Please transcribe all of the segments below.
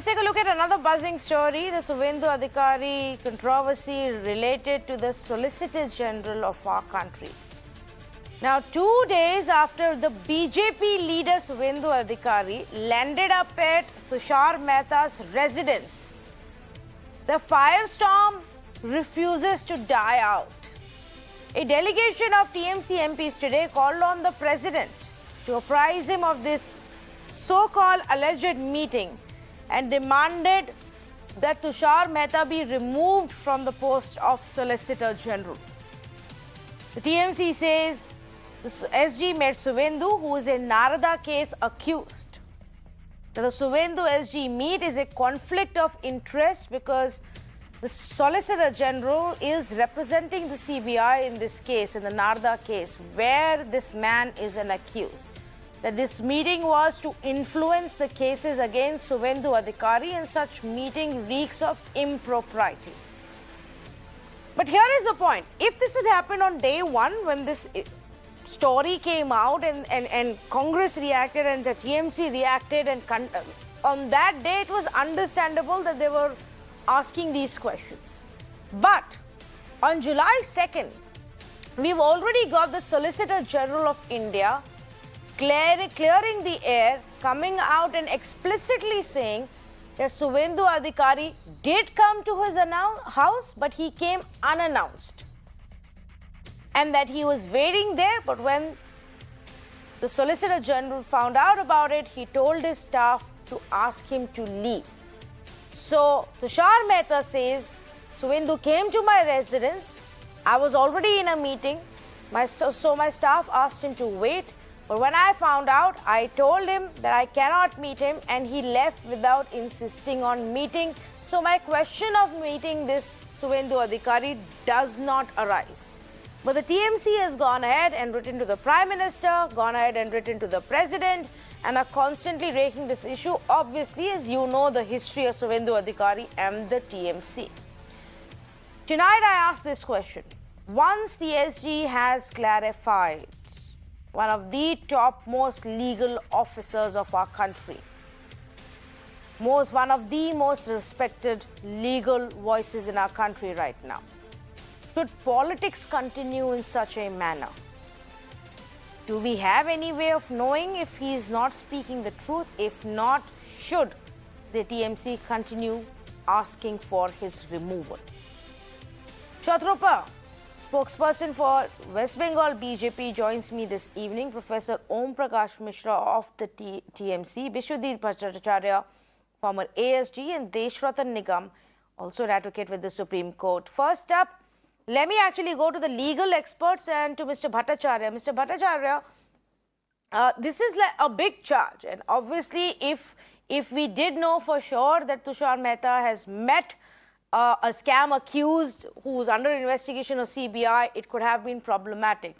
Let's take a look at another buzzing story, the Suvendu Adhikari controversy related to the Solicitor General of our country. Now, 2 days after the BJP leader Suvendu Adhikari landed up at Tushar Mehta's residence, the firestorm refuses to die out. A delegation of TMC MPs today called on the president to apprise him of this so-called alleged meeting and demanded that Tushar Mehta be removed from the post of Solicitor General. The TMC says the SG met Suvendu, who is a Narada case accused. The Suvendu SG meet is a conflict of interest because the Solicitor General is representing the CBI in this case, in the Narada case, where this man is an accused. That this meeting was to influence the cases against Suvendu Adhikari, and such meeting reeks of impropriety. But here is the point. If this had happened on day one, when this story came out and Congress reacted and the TMC reacted, and on that day it was understandable that they were asking these questions. But on July 2nd, we've already got the Solicitor General of India clearing the air, coming out and explicitly saying that Suvendu Adhikari did come to his house, but he came unannounced. And that he was waiting there, but when the Solicitor General found out about it, he told his staff to ask him to leave. So Tushar Mehta says, Suvendu came to my residence, I was already in a meeting, so my staff asked him to wait. But when I found out, I told him that I cannot meet him, and he left without insisting on meeting. So my question of meeting this Suvendu Adhikari does not arise. But the TMC has gone ahead and written to the Prime Minister, gone ahead and written to the President, and are constantly raking this issue, obviously, as you know, the history of Suvendu Adhikari and the TMC. Tonight I ask this question. Once the SG has clarified, one of the topmost legal officers of our country, one of the most respected legal voices in our country right now, should politics continue in such a manner? Do we have any way of knowing if he is not speaking the truth? If not, should the TMC continue asking for his removal? Kshatropa, spokesperson for West Bengal BJP, joins me this evening. Professor Om Prakash Mishra of the TMC, Bishudeep Bhattacharya, former ASG, and Deshratan Nigam, also an advocate with the Supreme Court. First up, let me actually go to the legal experts and to Mr. Bhattacharya. Mr. Bhattacharya, this is like a big charge, and obviously if we did know for sure that Tushar Mehta has met a scam accused who's under investigation of CBI, it could have been problematic.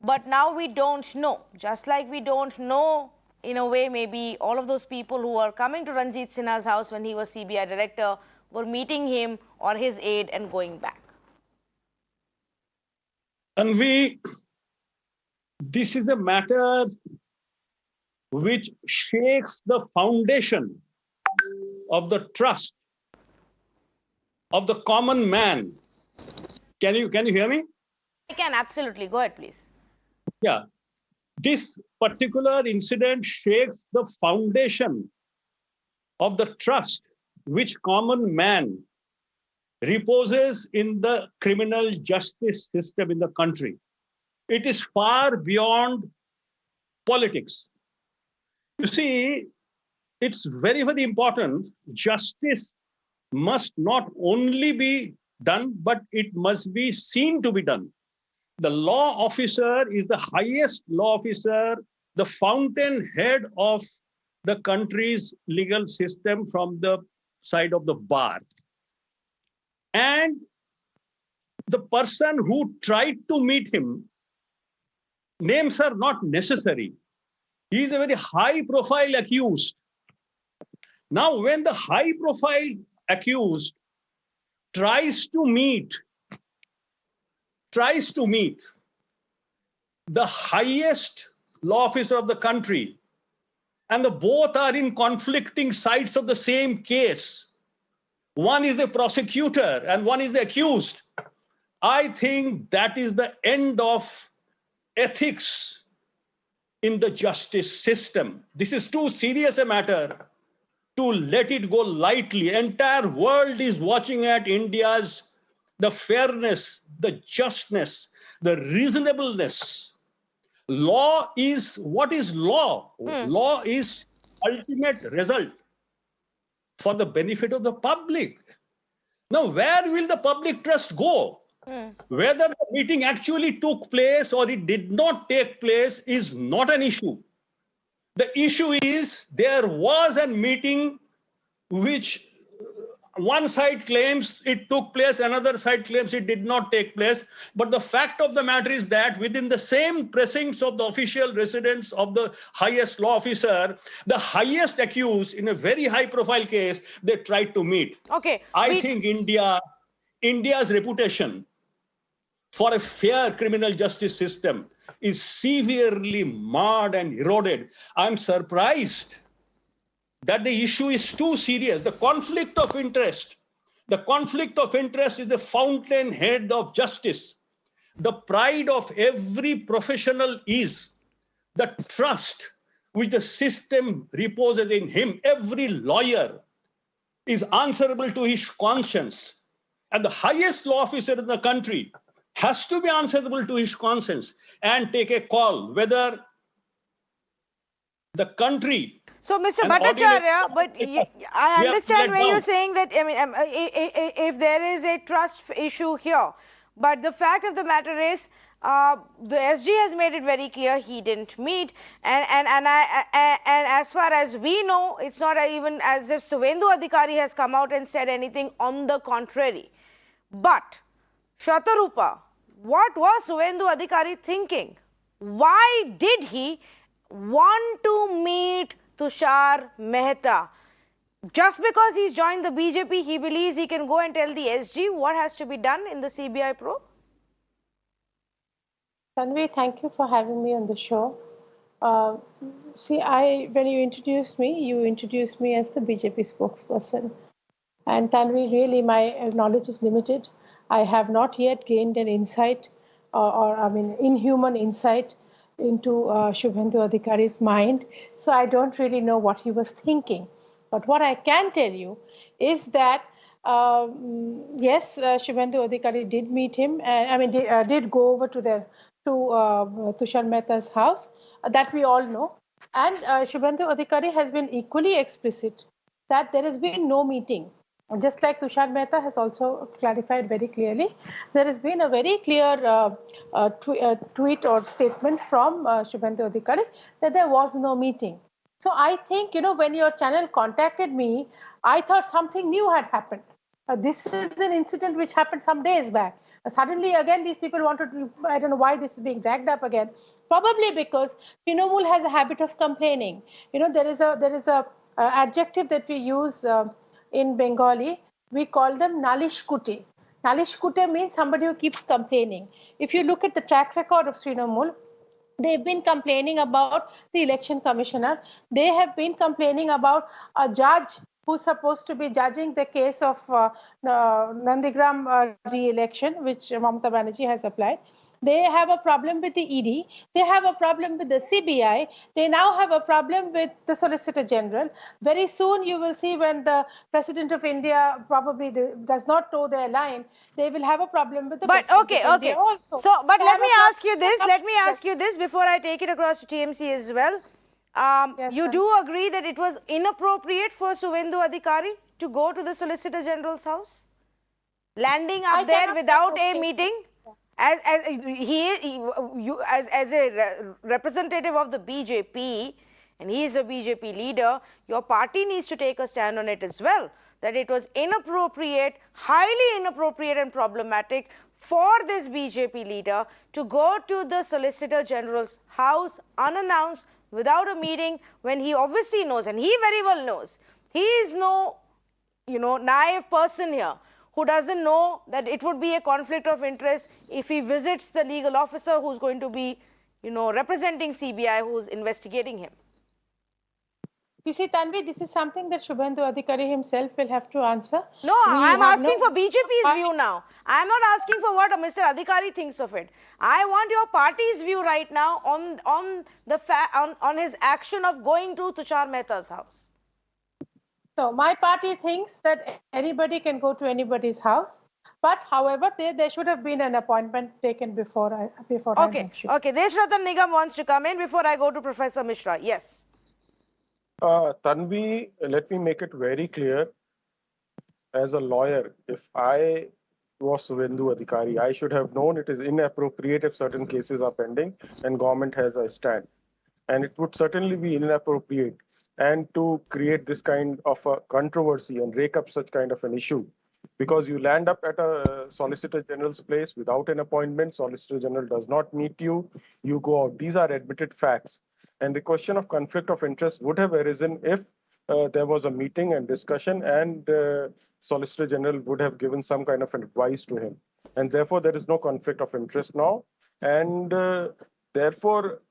But now we don't know. Just like we don't know, in a way, maybe all of those people who were coming to Ranjit Sinha's house when he was CBI director were meeting him or his aide and going back. And this is a matter which shakes the foundation of the trust of the common man. Can you hear me? I can, absolutely. Go ahead, please. Yeah. This particular incident shakes the foundation of the trust which common man reposes in the criminal justice system in the country. It is far beyond politics. You see, it's very, very important. Justice must not only be done, but it must be seen to be done. The law officer is the highest law officer, the fountainhead of the country's legal system from the side of the bar. And the person who tried to meet him, names are not necessary. He is a very high-profile accused. Now, when the high-profile accused tries to meet the highest law officer of the country, and the both are in conflicting sides of the same case. One is a prosecutor and one is the accused. I think that is the end of ethics in the justice system. This is too serious a matter to let it go lightly. Entire world is watching at India's the fairness, the justness, the reasonableness. Law is what is law? Law is ultimate result for the benefit of the public. Now, where will the public trust go? Whether the meeting actually took place or it did not take place is not an issue. The issue is there was a meeting which one side claims it took place, another side claims it did not take place. But the fact of the matter is that within the same precincts of the official residence of the highest law officer, the highest accused in a very high profile case, they tried to meet. Okay. I think India's reputation for a fair criminal justice system is severely marred and eroded. I'm surprised that the issue is too serious. The conflict of interest is the fountainhead of justice. The pride of every professional is the trust which the system reposes in him. Every lawyer is answerable to his conscience. And the highest law officer in the country has to be answerable to his conscience and take a call whether the country. So, Mr. Bhattacharya, but I understand where you're saying that, I mean, if there is a trust issue here, but the fact of the matter is, the SG has made it very clear he didn't meet, and as far as we know, it's not even as if Suvendu Adhikari has come out and said anything on the contrary. But, Shatarupa, what was Suvendu Adhikari thinking? Why did he want to meet Tushar Mehta? Just because he's joined the BJP, he believes he can go and tell the SG what has to be done in the CBI probe? Tanvi, thank you for having me on the show. See, when you introduced me as the BJP spokesperson. And Tanvi, really, my knowledge is limited. I have not yet gained an insight inhuman insight into Shubhendu Adhikari's mind. So I don't really know what he was thinking. But what I can tell you is that, yes, Shubhendu Adhikari did meet him, did go over to Tushar Mehta's house, that we all know. And Shubhendu Adhikari has been equally explicit that there has been no meeting. Just like Tushar Mehta has also clarified very clearly, there has been a very clear tweet or statement from Shubhendu Adhikari that there was no meeting. So I think, when your channel contacted me, I thought something new had happened. This is an incident which happened some days back. Suddenly, again, these people wanted to, I don't know why this is being dragged up again. Probably because Trinamool has a habit of complaining. There is a adjective that we use in Bengali. We call them nalishkute. Nalishkute means somebody who keeps complaining. If you look at the track record of Trinamool, they've been complaining about the election commissioner. They have been complaining about a judge who's supposed to be judging the case of Nandigram re-election, which Mamata Banerjee has applied. They have a problem with the ED. They have a problem with the CBI. They now have a problem with the Solicitor General. Very soon you will see when the President of India probably does not toe their line, they will have a problem with the President of India also. So, but let me ask you this before I take it across to TMC as well. Yes, you do agree that it was inappropriate for Suvendu Adhikari to go to the Solicitor General's house? Landing up there without a meeting? As a representative of the BJP, and he is a BJP leader, your party needs to take a stand on it as well, that it was inappropriate, highly inappropriate and problematic for this BJP leader to go to the Solicitor General's house unannounced without a meeting, when he obviously knows, and he very well knows, he is no, naive person here who doesn't know that it would be a conflict of interest if he visits the legal officer who's going to be, representing CBI, who's investigating him. You see, Tanvi, this is something that Shubhendu Adhikari himself will have to answer. No, I'm asking for BJP's view now. I'm not asking for what Mr. Adhikari thinks of it. I want your party's view right now on his action of going to Tushar Mehta's house. So my party thinks that anybody can go to anybody's house. But however, there should have been an appointment taken before. Okay, Deshratan Nigam wants to come in before I go to Professor Mishra. Yes. Tanvi, let me make it very clear. As a lawyer, if I was Shubhendu Adhikari, I should have known it is inappropriate if certain cases are pending and government has a stand. And it would certainly be inappropriate and to create this kind of a controversy and rake up such kind of an issue. Because you land up at a Solicitor General's place without an appointment, Solicitor General does not meet you, you go out. These are admitted facts. And the question of conflict of interest would have arisen if there was a meeting and discussion and Solicitor General would have given some kind of advice to him. And therefore, there is no conflict of interest now. And therefore,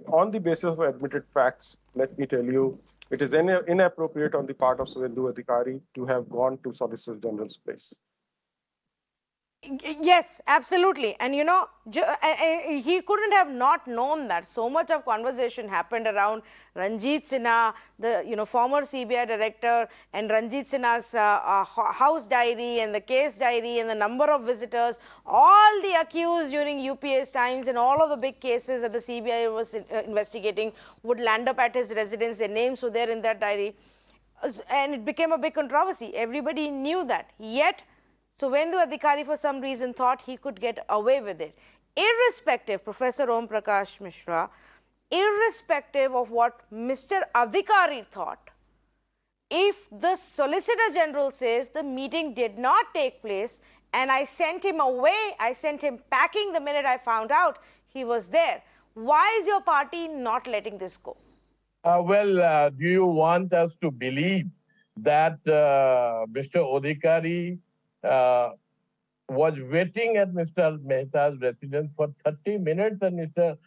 on the basis of admitted facts, let me tell you, it is inappropriate on the part of Shubhendu Adhikari to have gone to Solicitor General's place. Yes, absolutely. And you know, he couldn't have not known that. So much of conversation happened around Ranjit Sinha, the former CBI director, and Ranjit Sinha's house diary and the case diary and the number of visitors. All the accused during UPA's times and all of the big cases that the CBI was investigating would land up at his residence. Their names were there in that diary. And it became a big controversy. Everybody knew that. Yet, Shubhendu Adhikari for some reason thought he could get away with it. Irrespective, Professor Om Prakash Mishra, irrespective of what Mr. Adhikari thought, if the Solicitor General says the meeting did not take place and I sent him away, I sent him packing the minute I found out he was there, why is your party not letting this go? Do you want us to believe that Mr. Adhikari was waiting at Mr. Mehta's residence for 30 minutes and Mr.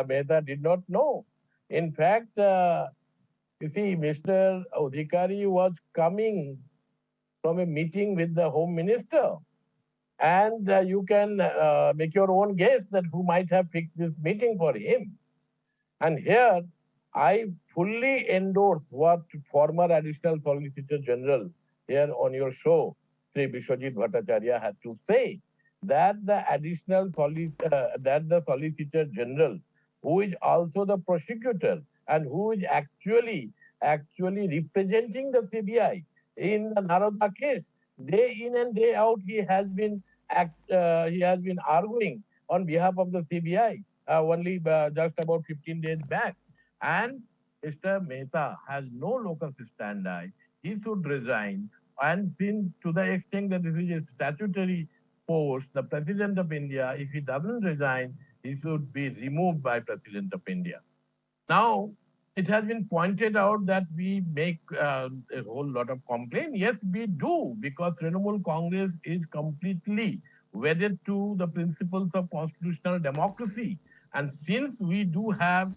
Mehta did not know? In fact, you see, Mr. Adhikari was coming from a meeting with the Home Minister. And you can make your own guess that who might have fixed this meeting for him. And here, I fully endorse what former Additional Solicitor General here on your show, Sri Biswajit Bhattacharya, had to say, that the Solicitor General, who is also the prosecutor and who is actually representing the CBI in the Naroda case, day in and day out, he has been arguing on behalf of the CBI only just about 15 days back. And Mr. Mehta has no locus standi. He should resign. And since to the extent that this is a statutory post, the President of India, if he doesn't resign, he should be removed by President of India. Now, it has been pointed out that we make a whole lot of complaint. Yes, we do, because Trinamool Congress is completely wedded to the principles of constitutional democracy. And since we do have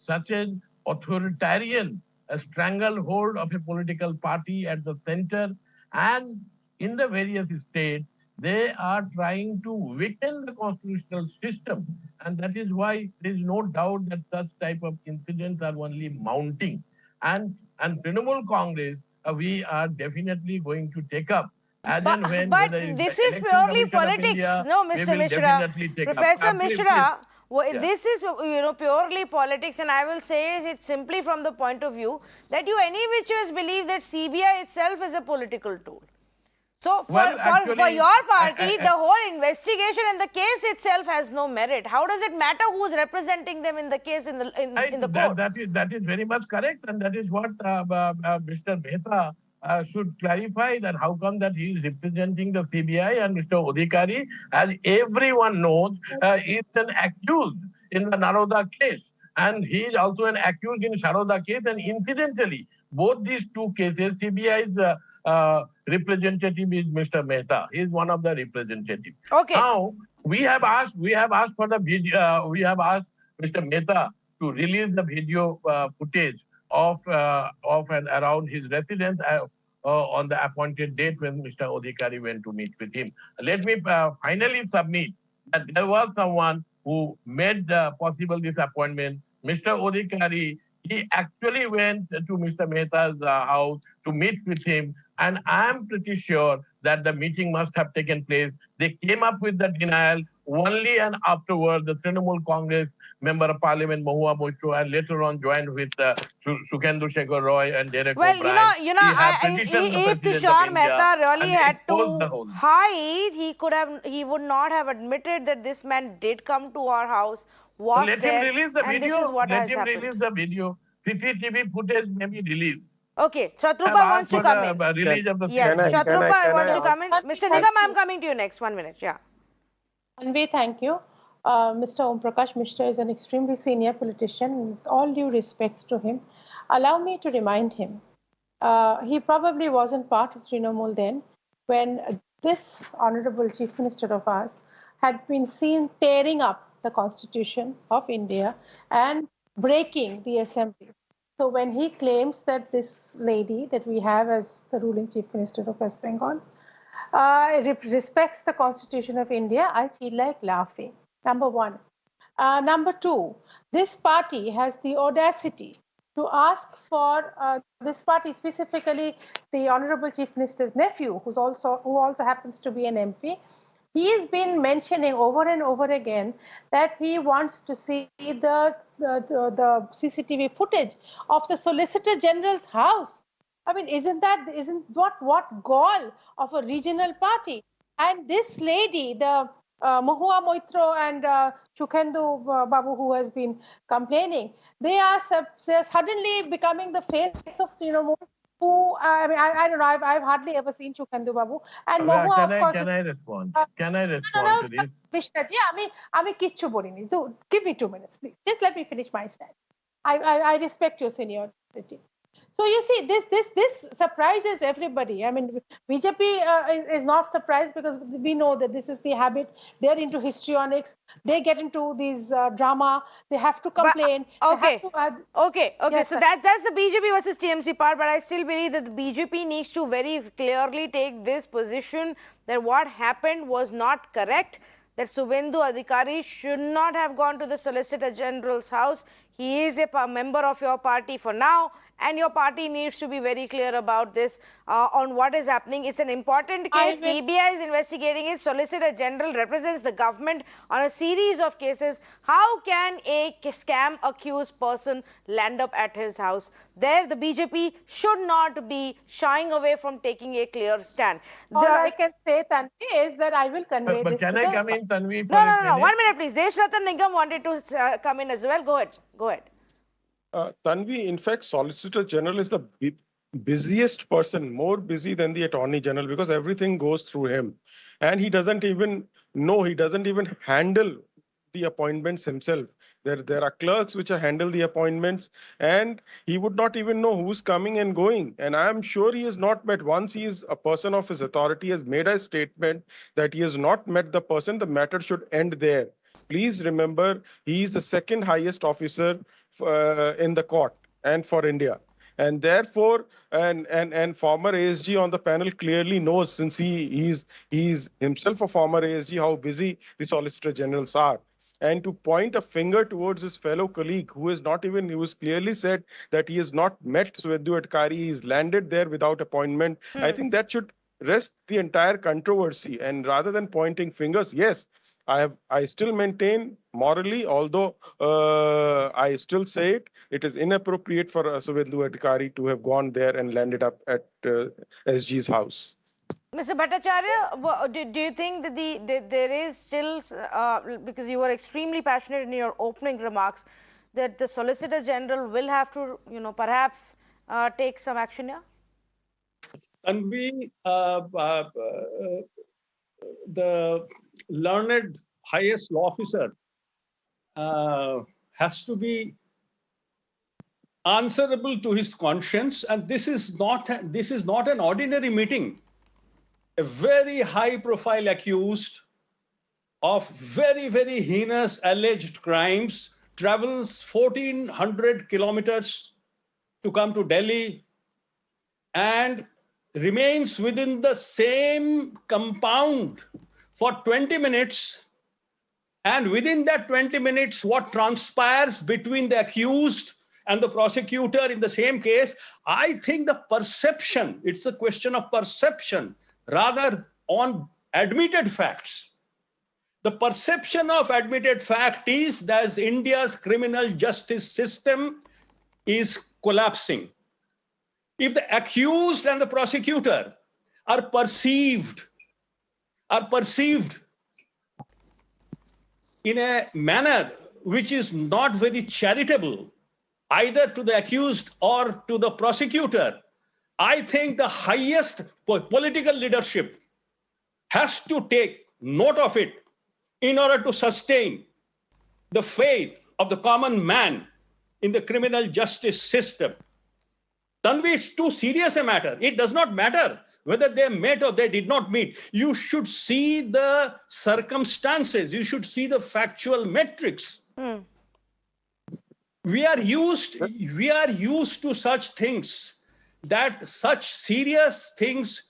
such an authoritarian stranglehold of a political party at the center and in the various states, they are trying to weaken the constitutional system. And that is why there is no doubt that such type of incidents are only mounting. And Trinamool Congress, we are definitely going to take up. But this is purely politics. No, Mr. Mishra. Professor Mishra, this is purely politics, and I will say it simply from the point of view that you any which ways believe that CBI itself is a political tool. So for your party, the whole investigation and the case itself has no merit. How does it matter who is representing them in the case in the court? That is very much correct, and that is what Mr. Mehta should clarify, that how come that he is representing the CBI and Mr. Adhikari, as everyone knows, is an accused in the Naroda case. And he is also an accused in Sharoda case. And incidentally, both these two cases, CBI's representative is Mr. Mehta. He is one of the representatives. Okay. Now, we have asked for the video, we have asked Mr. Mehta to release the video footage of and around his residence on the appointed date when Mr. Odhikari went to meet with him. Let me finally submit that there was someone who made possible this appointment. Mr. Odhikari, he actually went to Mr. Mehta's house to meet with him, and I am pretty sure that the meeting must have taken place. They came up with the denial only, and afterward, the Trinamool Congress member of parliament Mahua Moitro and later on joined with Sukhendu Shekhar Roy and Derek Well, O'Brien. if Tushar Mehta really had to hide, hide, he would not have admitted that this man did come to our house, was let there, him release the and video. this is what let has him happened. release the video. CCTV footage may be released. Okay, Shatrupa wants to come in. Release of the Yes, Shatrupa wants to come in. Can Mr. I- Nigam, I'm coming to you next. 1 minute, yeah. Tanvi, thank you. Mr. Om Prakash Mishra is an extremely senior politician. With all due respects to him, allow me to remind him. He probably wasn't part of Trinamool then when this honorable Chief Minister of ours had been seen tearing up the Constitution of India and breaking the Assembly. So when he claims that this lady that we have as the ruling Chief Minister of West Bengal respects the Constitution of India, I feel like laughing. Number one. Number two, this party has the audacity to ask for this party, specifically the Honorable Chief Minister's nephew, who also happens to be an MP. He has been mentioning over and over again that he wants to see the CCTV footage of the Solicitor General's house. I mean, isn't what gall of a regional party? And this lady, the Mahua Moitro and Sukhendu Babu, who has been complaining, they are suddenly becoming the face of Trinamool. Who I don't know. I've hardly ever seen Sukhendu Babu and Mahua. Of course, can I respond? Can I respond to this? Vishnaji, আমি কিচ্ছু বলিনি. Give me 2 minutes, please. Just let me finish my stand. I respect your seniority. So you see, this surprises everybody. I mean, BJP is not surprised because we know that this is the habit. They're into histrionics. They get into these drama. They have to complain. Okay. Yes, so that's the BJP versus TMC part. But I still believe that the BJP needs to very clearly take this position that what happened was not correct. That Suvendu Adhikari should not have gone to the Solicitor General's house. He is a member of your party for now, and your party needs to be very clear about this on what is happening. It's an important case. CBI is investigating it. Solicitor General represents the government on a series of cases. How can a scam accused person land up at his house? There, the BJP should not be shying away from taking a clear stand. All I can say, Tanvi, is that I will convey But this can to I the- come in, Tanvi? No. 1 minute, please. Deshratan Nigam wanted to come in as well. Go ahead. Tanvi, in fact, Solicitor General is the busiest person, more busy than the Attorney General, because everything goes through him. And he doesn't even know, he doesn't even handle the appointments himself. There are clerks which handle the appointments, and he would not even know who's coming and going. And I am sure he has not met. Once he is a person of his authority, has made a statement that he has not met the person, the matter should end there. Please remember, he is the second highest officer in the court and for India. And therefore, and former ASG on the panel clearly knows, since he's himself a former ASG, how busy the Solicitor Generals are. And to point a finger towards his fellow colleague who has clearly said that he has not met Suvendu Adhikari, he's landed there without appointment. I think that should rest the entire controversy. And rather than pointing fingers, yes, I still maintain morally, although I still say it is inappropriate for Suvendu Adhikari to have gone there and landed up at SG's house. Mr. Bhattacharya, do you think that there is still, because you were extremely passionate in your opening remarks, that the Solicitor General will have to, perhaps take some action here? Tanvi, the learned highest law officer has to be answerable to his conscience, and this is not an ordinary meeting. A very high-profile accused of very, very heinous alleged crimes travels 1,400 kilometers to come to Delhi and remains within the same compound for 20 minutes, and within that 20 minutes, what transpires between the accused and the prosecutor in the same case, I think the perception, it's a question of perception rather on admitted facts. The perception of admitted fact is that India's criminal justice system is collapsing. If the accused and the prosecutor are perceived in a manner which is not very charitable, either to the accused or to the prosecutor, I think the highest political leadership has to take note of it in order to sustain the faith of the common man in the criminal justice system. Tanvi, it's too serious a matter. It does not matter whether they met or they did not meet. You should see the circumstances. You should see the factual metrics. We are used to such things, that such serious things.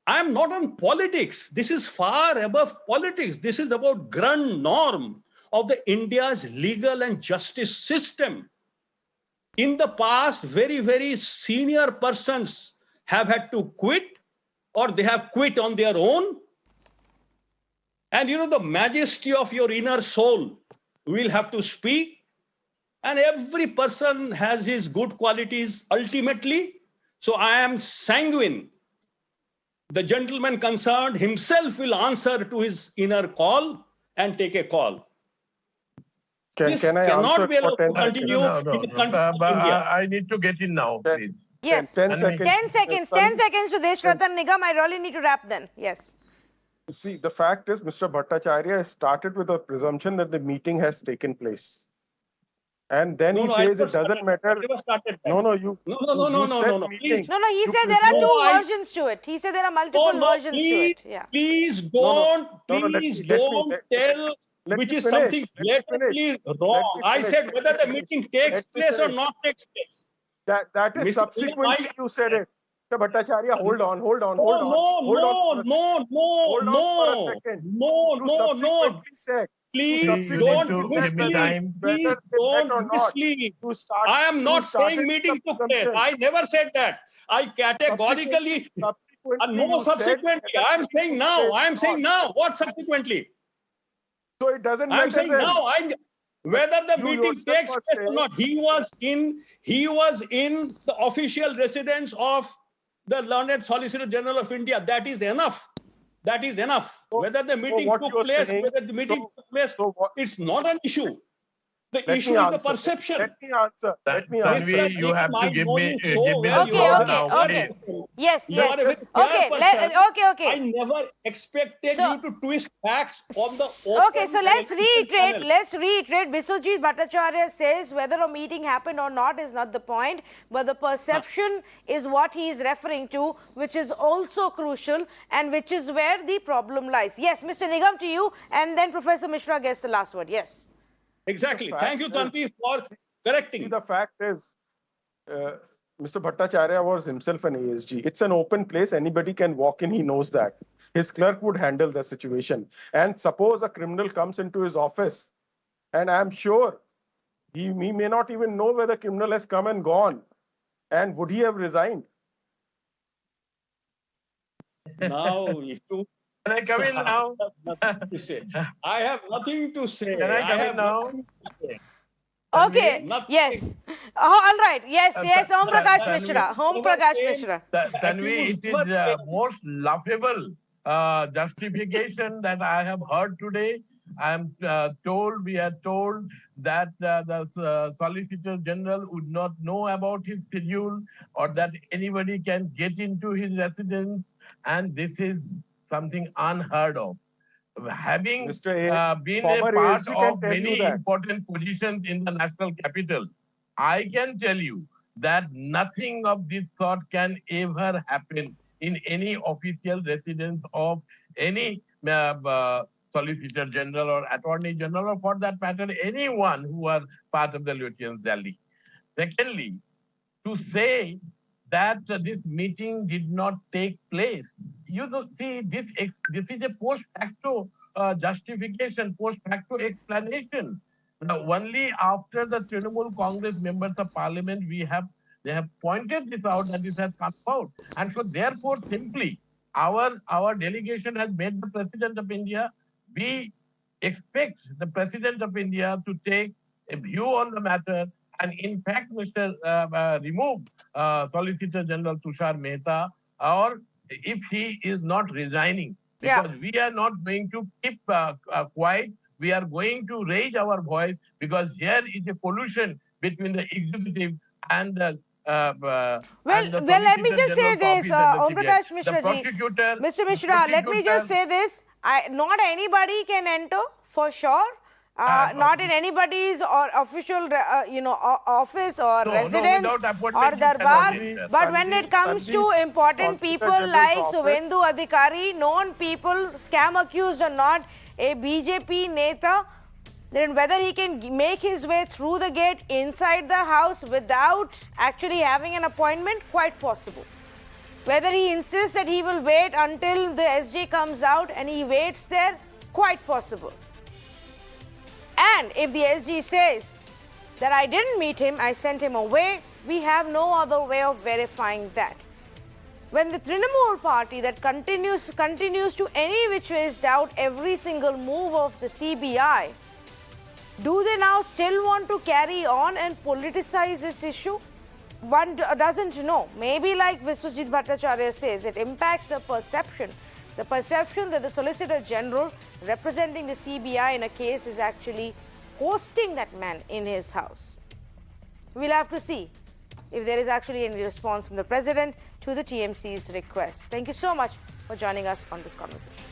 I'm not on politics. This is far above politics. This is about grand norm of the India's legal and justice system. In the past, very, very senior persons have had to quit, or they have quit on their own. And you know, the majesty of your inner soul will have to speak. And every person has his good qualities ultimately. So I am sanguine. The gentleman concerned himself will answer to his inner call and take a call. Can I cannot answer be allowed for to 10 continue seconds? in the country of But India. I need to get in now, Ten- please. Yes. 10 10 seconds. 10 seconds, 10 seconds to Deshratan Nigam. I really need to wrap then. Yes. See, the fact is, Mr. Bhattacharya started with a presumption that the meeting has taken place. And then he I says never it doesn't started- matter. I never started that. No, No, you no, said please. meeting. No, he You said there are presume- two I- versions to it. He said there are multiple versions to it. Yeah. Please No, don't, no, let please me- let me- don't let- tell let which me is finish. something Let me finish. blatantly wrong. Let me I finish. said Let whether me the finish. meeting takes Let me place or finish. not takes place. That is Mr. subsequently Nigam, you said it. Mr. Bhattacharya, hold on. No, Hold on for a second. Hold on for a second. You subsequently said. Please You don't need to give me mislead. time. Please Whether they met or don't not. mislead. You start. I am you not started saying meeting with the took place. presumption. I never said that. I categorically, Subsequently, no you said subsequently. whether I am meeting saying took now. place I am or saying not. now. What subsequently? So it doesn't I matter am saying then. now. Whether the You meeting yourself takes are place or saying- not, he was in the official residence of the learned Solicitor General of India. That is enough. That is enough. So- Whether the meeting what took you're place, saying- whether the meeting took place, So what? it's not an issue. The Let issue me is the answer. perception. Let me answer. Let me Mr. answer. Tanvi, you have Nigam, to I give know me you give so me well. the You Okay, are floor a okay, now, fair okay. please. person. Yes, You are a yes. very fair Okay, person. okay. I never expected So- you to twist facts on the Okay, so let's television reiterate. channel. Let's reiterate. Biswajit Bhattacharya says whether a meeting happened or not is not the point, but the perception is what he is referring to, which is also crucial and which is where the problem lies. Yes, Mr. Nigam, to you, and then Professor Mishra gets the last word. Yes. Exactly. The Thank you, fact Tanvi, for See, correcting. the fact is, Mr. Bhattacharya was himself an ASG. It's an open place. Anybody can walk in. He knows that. His clerk would handle the situation. And suppose a criminal comes into his office, and I'm sure he may not even know where the criminal has come and gone. And would he have resigned? Now, if you Can I come in now? nothing to say. I have nothing to say. Can I come in have now? nothing to say. Okay, Nothing. yes. All right. Yes, yes. Om Prakash Tanvi- Mishra. Om Never Prakash came- Mishra. Tanvi, it is the most laughable justification that I have heard today. I am we are told that the Solicitor General would not know about his schedule or that anybody can get into his residence, and this is something unheard of. Having Mr. A, been a former part ASG can of tell you many that. important positions in the national capital, I can tell you that nothing of this sort can ever happen in any official residence of any Solicitor General or Attorney General, or for that matter, anyone who are part of the Lieutenant's Delhi. Secondly, to say that this meeting did not take place. You know, see, this is a post facto justification, post facto explanation. Now, only after the Trinamool Congress members of parliament, they have pointed this out that this has come out. And so therefore, simply, our delegation has made the President of India. We expect the President of India to take a view on the matter. And in fact, Mr. Remove Solicitor General Tushar Mehta, or if he is not resigning, Yeah. because we are not going to keep quiet. We are going to raise our voice, because here is a collusion between the executive and the Let me just say this, Om Prakash Mishra ji. prosecutor, Mr. Mishra, let me just say this. Not anybody can enter, for sure. Not in anybody's or official, office or residence without appointment or you darbar. cannot enter. But when it comes to important people like Suvendu Adhikari, known people, scam accused or not, a BJP neta, then whether he can make his way through the gate inside the house without actually having an appointment, quite possible. Whether he insists that he will wait until the SJ comes out and he waits there, quite possible. And if the SG says that I didn't meet him, I sent him away, we have no other way of verifying that. When the Trinamool party that continues to any which ways doubt every single move of the CBI, do they now still want to carry on and politicize this issue? One doesn't know. Maybe like Viswajit Bhattacharya says, it impacts the perception that the Solicitor General representing the CBI in a case is actually hosting that man in his house. We'll have to see if there is actually any response from the President to the TMC's request. Thank you so much for joining us on this conversation.